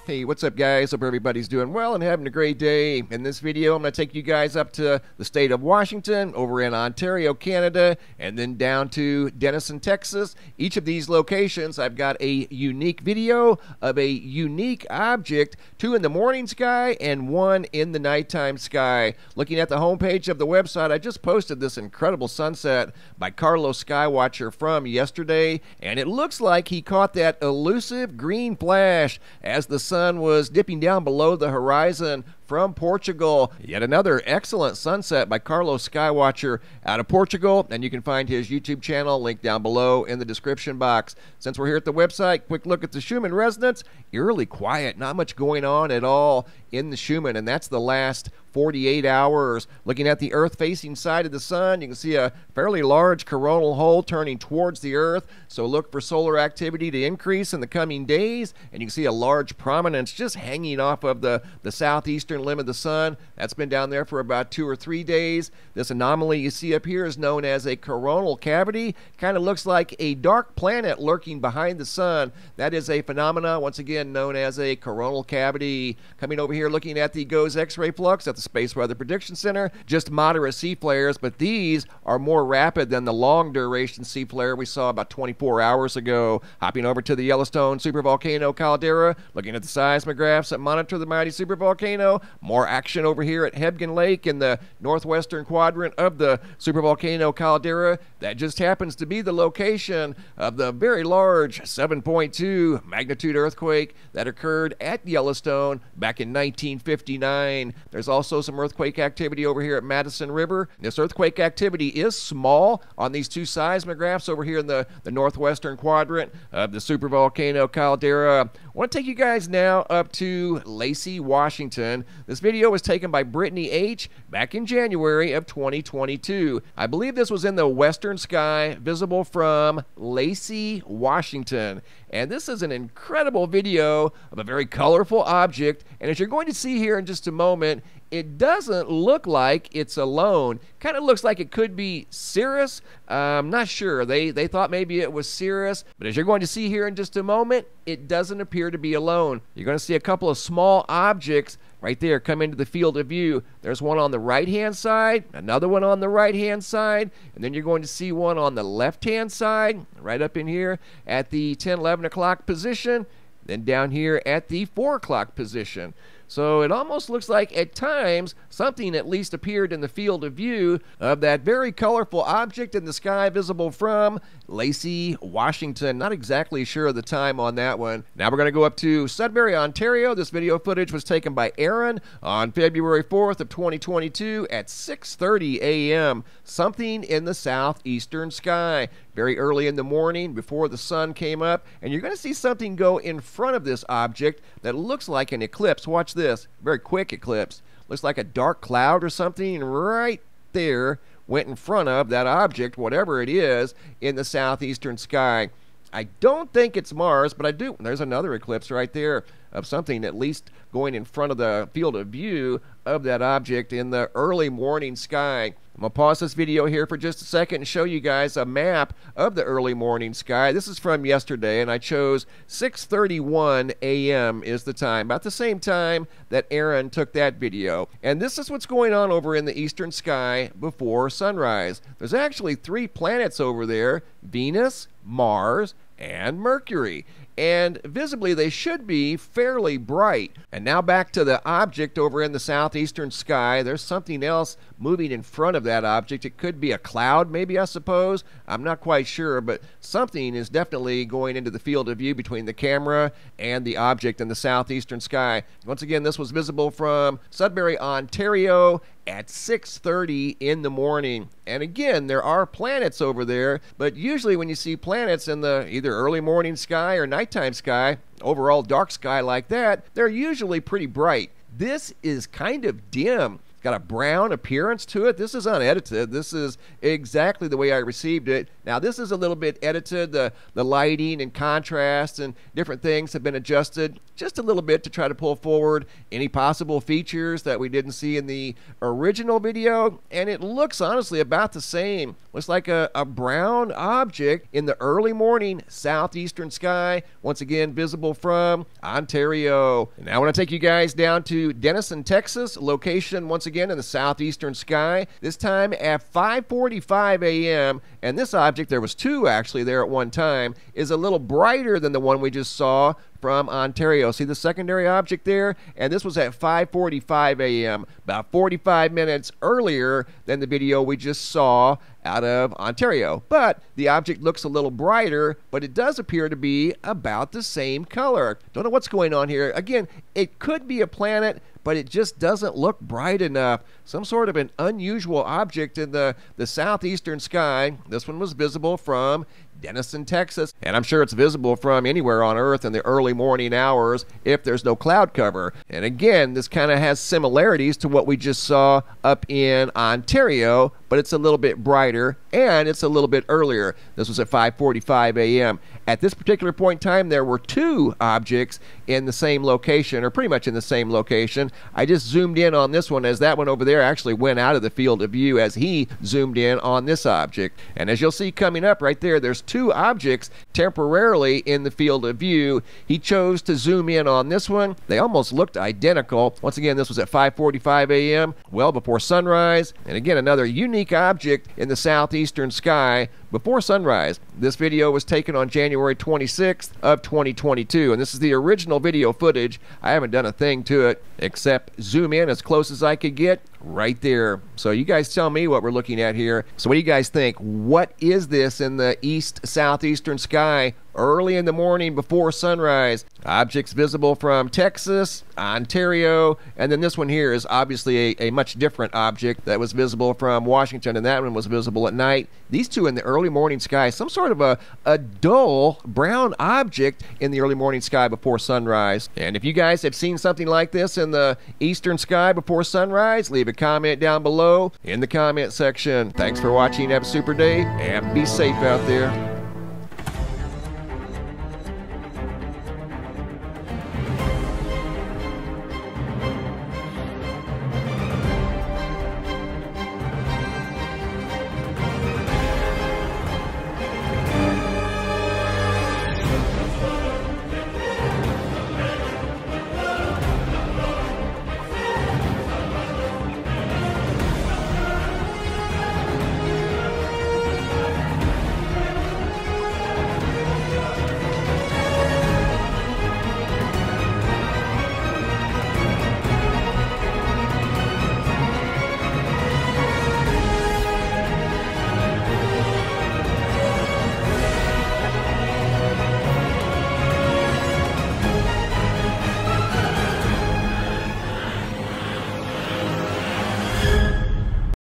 Hey, what's up, guys? Hope everybody's doing well and having a great day. In this video, I'm going to take you guys up to the state of Washington, over in Ontario, Canada, and then down to Denison, Texas. Each of these locations, I've got a unique video of a unique object, 2 in the morning sky and 1 in the nighttime sky. Looking at the homepage of the website, I just posted this incredible sunset by Carlos Skywatcher from yesterday, and it looks like he caught that elusive green flash as the sun was dipping down below the horizon from Portugal. Yet another excellent sunset by Carlos Skywatcher out of Portugal, and you can find his YouTube channel linked down below in the description box. Since we're here at the website, quick look at the Schumann resonance. Eerily quiet, not much going on at all in the Schumann, and that's the last 48 hours. Looking at the Earth-facing side of the sun, you can see a fairly large coronal hole turning towards the Earth, so look for solar activity to increase in the coming days, and you can see a large prominence just hanging off of the southeastern limb of the sun. That's been down there for about 2 or 3 days. This anomaly you see up here is known as a coronal cavity. Kind of looks like a dark planet lurking behind the sun. That is a phenomena, once again, known as a coronal cavity. Coming over here looking at the GOES X-ray flux at the Space Weather Prediction Center, just moderate C flares, but these are more rapid than the long duration C flare we saw about 24 hours ago. Hopping over to the Yellowstone supervolcano caldera, looking at the seismographs that monitor the mighty supervolcano. More action over here at Hebgen Lake in the northwestern quadrant of the supervolcano caldera. That just happens to be the location of the very large 7.2 magnitude earthquake that occurred at Yellowstone back in 1959. There's also some earthquake activity over here at Madison River. This earthquake activity is small on these 2 seismographs over here in the northwestern quadrant of the supervolcano caldera. I want to take you guys now up to Lacey, Washington. This video was taken by Brittany H. back in January of 2022. I believe this was in the western sky, visible from Lacey, Washington. And this is an incredible video of a very colorful object. And as you're going to see here in just a moment, it doesn't look like it's alone. Kind of looks like it could be Cirrus. I'm not sure. They thought maybe it was Cirrus. But as you're going to see here in just a moment, it doesn't appear to be alone. You're going to see a couple of small objects right there come into the field of view. There's one on the right-hand side, another one on the right-hand side, and then you're going to see one on the left-hand side, right up in here at the 10, 11 o'clock position, then down here at the 4 o'clock position. So it almost looks like at times something at least appeared in the field of view of that very colorful object in the sky visible from Lacey, Washington. Not exactly sure of the time on that one. Now we're going to go up to Sudbury, Ontario. This video footage was taken by Aaron on February 4th of 2022 at 6:30 a.m. Something in the southeastern sky. Very early in the morning before the sun came up, and you're going to see something go in front of this object that looks like an eclipse. Watch this. Very quick eclipse. Looks like a dark cloud or something right there went in front of that object, whatever it is, in the southeastern sky. I don't think it's Mars, but I do. There's another eclipse right there of something at least going in front of the field of view of that object in the early morning sky. I'm going to pause this video here for just a second and show you guys a map of the early morning sky. This is from yesterday, and I chose 6:31 a.m. is the time, about the same time that Aaron took that video. And this is what's going on over in the eastern sky before sunrise. There's actually 3 planets over there: Venus, Mars, and Mercury. And visibly they should be fairly bright. And now back to the object over in the southeastern sky. There's something else moving in front of that object. It could be a cloud, maybe, I suppose. I'm not quite sure, but something is definitely going into the field of view between the camera and the object in the southeastern sky. Once again, this was visible from Sudbury, Ontario at 6:30 in the morning. And again, there are planets over there, but usually when you see planets in the either early morning sky or nighttime sky, overall dark sky like that, they're usually pretty bright. This is kind of dim. Got a brown appearance to it. This is unedited. This is exactly the way I received it. Now this is a little bit edited. The lighting and contrast and different things have been adjusted just a little bit to try to pull forward any possible features that we didn't see in the original video, and it looks honestly about the same. Looks like a brown object in the early morning southeastern sky, once again visible from Ontario. And now I want to take you guys down to Denison, Texas, location once again in the southeastern sky, this time at 5:45 a.m. And this object, there was two actually there at one time, is a little brighter than the one we just saw from Ontario. See the secondary object there? And this was at 5:45 a.m., about 45 minutes earlier than the video we just saw out of Ontario. But the object looks a little brighter, but it does appear to be about the same color. Don't know what's going on here. Again, it could be a planet, but it just doesn't look bright enough. Some sort of an unusual object in the southeastern sky. This one was visible from Denison, Texas, and I'm sure it's visible from anywhere on Earth in the early morning hours if there's no cloud cover. And again, this kind of has similarities to what we just saw up in Ontario, but it's a little bit brighter and it's a little bit earlier. This was at 5:45 a.m. At this particular point in time, there were two objects in the same location, or pretty much in the same location. I just zoomed in on this one as that one over there actually went out of the field of view as he zoomed in on this object. And as you'll see coming up right there, there's two objects temporarily in the field of view. He chose to zoom in on this one. They almost looked identical. Once again, this was at 5:45 a.m., well before sunrise. And again, another unique object in the southeastern sky before sunrise. This video was taken on January 26th of 2022, and this is the original video footage. I haven't done a thing to it except zoom in as close as I could get right there. So you guys tell me what we're looking at here. So what do you guys think? What is this in the east-southeastern sky early in the morning before sunrise? Objects visible from Texas, Ontario, and then this one here is obviously a much different object that was visible from Washington, and that one was visible at night. These two in the early morning sky, some sort of a dull brown object in the early morning sky before sunrise. And if you guys have seen something like this in the eastern sky before sunrise, leave a comment down below in the comment section. Thanks for watching. Have a super day and be safe out there.